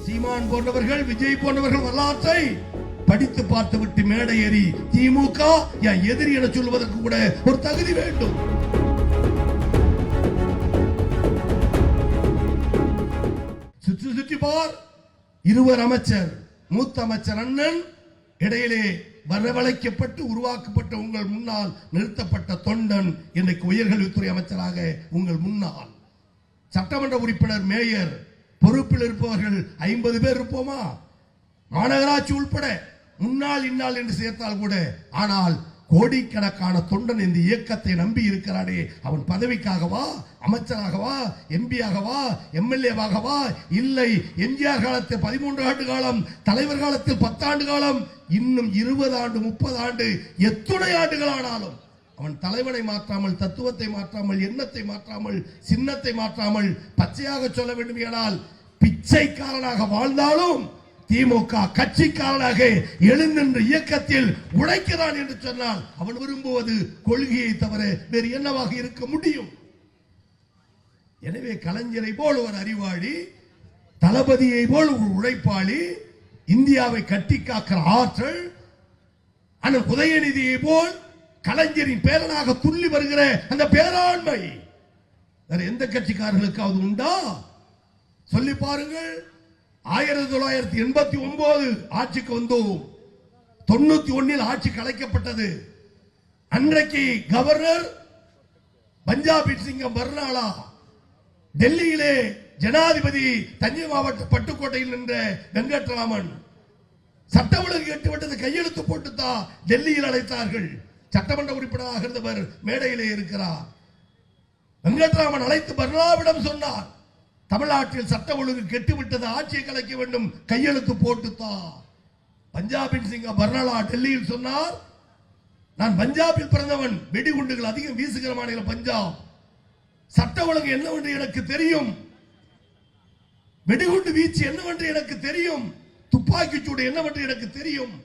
சீமான் போன்றவர்கள், விஜய் போன்றவர்கள் வரலாற்றை படித்து பார்த்துவிட்டு மேடை ஏறி திமுக என் எதிரி என சொல்வதற்கு கூட ஒரு தகுதி வேண்டும். சுற்றி சுற்றி பார், இருவர் அமைச்சர், மூத்த அமைச்சர் அண்ணன், இடையிலே வரவழைக்கப்பட்டு உருவாக்கப்பட்ட உங்கள் முன்னால் நிறுத்தப்பட்ட தொண்டன், இன்றைக்கு உயர்கல்வித்துறை அமைச்சராக உங்கள் முன்னால், சட்டமன்ற உறுப்பினர், மேயர் பொறுப்பில் இருப்பவர்கள் 50 பேர் இருப்போமா? மாநகராட்சி உள்பட முன்னாள் இந்நாள் என்று சேர்த்தால் கூட. ஆனால் கோடிக்கணக்கான தொண்டன் இந்த இயக்கத்தை நம்பி இருக்கிறானே, அவன் பதவிக்காகவா, அமைச்சராகவா, எம்பியாகவா, எம்எல்ஏவாகவா? இல்லை. எம்ஜிஆர் காலத்தில் 13 ஆண்டு காலம், தலைவர் காலத்தில் 10 ஆண்டு காலம், இன்னும் 20 ஆண்டு 30 ஆண்டு எத்துணை ஆண்டுகள் ஆனாலும் அவன் தலைவனை மாற்றாமல், தத்துவத்தை மாற்றாமல், எண்ணத்தை மாற்றாமல், சின்னத்தை மாற்றாமல், பச்சையாக சொல்ல வேண்டும் என்றால் பிச்சைக்காரனாக வாழ்ந்தாலும் திமுக கட்சிக்காரனாக எழுந்தின்ற இயக்கத்தில் உழைக்கிறான் என்று சொன்னால் அவன் விரும்புவது கொள்கையை தவிர வேறு என்னவாக இருக்க முடியும்? எனவே கலைஞரை போல் ஒரு அறிவாளி, தளபதியை போல் ஒரு உழைப்பாளி, இந்தியாவை கட்டி காக்கிற ஆற்றல், ஆனால் உதயநிதியை போல் கலைஞரின் பேரனாக துள்ளி வருகிற அந்த பேராண்மை வேற எந்த கட்சிக்காரர்களுக்காவது உண்டா? சொல்லி பாருங்கள். 1989 ஆட்சிக்கு வந்தோம். 91 ஆட்சி கலைக்கப்பட்டது. அன்றைக்கு கவர்னர் பஞ்சாப் சிங்கம் பர்னாலா, டெல்லியிலே ஜனாதிபதி தஞ்சை மாவட்ட பட்டுக்கோட்டையில் நின்ற வெங்கட்ராமன், சட்ட ஒழுங்கு எட்டுவிட்டது கையெழுத்து போட்டுத்தான் டெல்லியில் அழைத்தார்கள். சட்டமன்ற உறுப்பினராக இருந்தவர் மேடையிலே இருக்கிறார். வெங்கட்ராமன் அழைத்து பர்னாவிடம் சொன்னார், தமிழ்நாட்டில் சட்ட ஒழுங்கு கெட்டுவிட்டது, ஆட்சியை கலைக்க வேண்டும், கையெழுத்து போட்டுத்தான். பஞ்சாபின் சிங்கம் பர்னாலா டெல்லியில் சொன்னார், நான் பஞ்சாபில் பிறந்தவன், வெடிகுண்டுகள் அதிகம் வீசுகிற மாநிலம் பஞ்சாப், சட்ட ஒழுங்கு என்னவென்று எனக்கு தெரியும், வெடிகுண்டு வீச்சு என்னவென்று எனக்கு தெரியும், துப்பாக்கி சூடு என்னவென்று எனக்கு தெரியும்.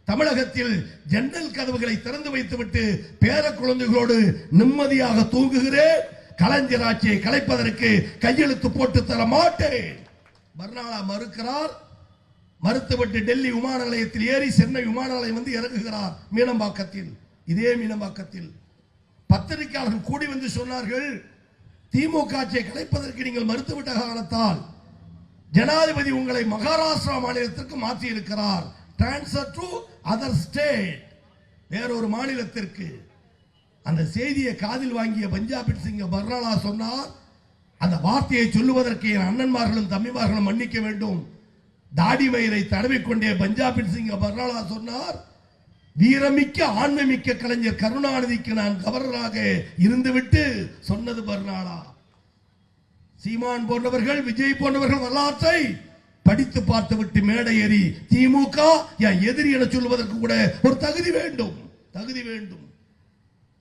தமிழகத்தில் ஜன்னல் கதவுகளை திறந்து வைத்துவிட்டு பேர குழந்தைகளோடு நிம்மதியாக தூங்குகிறேன். கலைஞர் ஆட்சியை கலைப்பதற்கு கையெழுத்து போட்டு தர மாட்டேன். பர்னாலா மறுக்கிறார். மறுத்துவிட்டு டெல்லி விமான நிலையத்தில் ஏறி சென்னை விமான நிலையம் வந்து இறங்குகிறார். மீனம்பாக்கத்தில், இதே மீனம்பாக்கத்தில் பத்திரிகையாளர்கள் கூடி வந்து சொன்னார்கள், திமுக ஆட்சியை கலைப்பதற்கு நீங்கள் மறுத்துவிட்ட காரணத்தால் ஜனாதிபதி உங்களை மகாராஷ்டிரா மாநிலத்திற்கு மாற்றி இருக்கிறார். டிரான்ஸ்ஃபர் டு அதர் ஸ்டேட், வேறொரு மாநிலத்திற்கு. அந்த செய்தியை காதில் வாங்கிய பஞ்சாபின் சிங்கம் பர்னாலா சொன்னார், அந்த வார்த்தையை சொல்லுவதற்கு என் அண்ணன்மார்களும் தம்பிமார்களும் மன்னிக்க வேண்டும். தாடி மயிரை தடவிக்கொண்டே பஞ்சாபின் சிங்கம் பர்னாலா சொன்னார், வீரமிக்க ஆண்மைமிக்க கலைஞர் கருணாநிதிக்கு நான் கவர்னராக இருந்துவிட்டு சொன்னது பர்னாலா. சீமான் போன்றவர்கள், விஜய் போன்றவர்கள் வரலாற்றை படித்து பார்த்துவிட்டு மேடை ஏறி திமுக என் எதிரி என சொல்வதற்கு கூட ஒரு தகுதி வேண்டும், தகுதி வேண்டும்.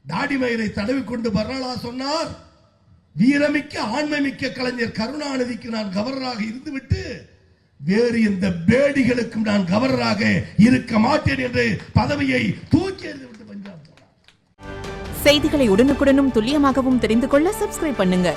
தாடி மயிரை தடவிக்கொண்டு பர்னாலா சொன்னார், வீரமிக்க ஆண்மைமிக்க கலைஞர் கருணாநிதிக்கு நான் கவர்னராக இருந்துவிட்டு வேறு எந்த பேடிகளுக்கும் நான் கவர்னராக இருக்க மாட்டேன் என்று பதவியை தூக்கி எறிந்துவிட்டு பஞ்சாப் போனார். செய்திகளை உடனுக்குடனும் துல்லியமாகவும் தெரிந்து கொள்ள சப்ஸ்கிரைப் பண்ணுங்க.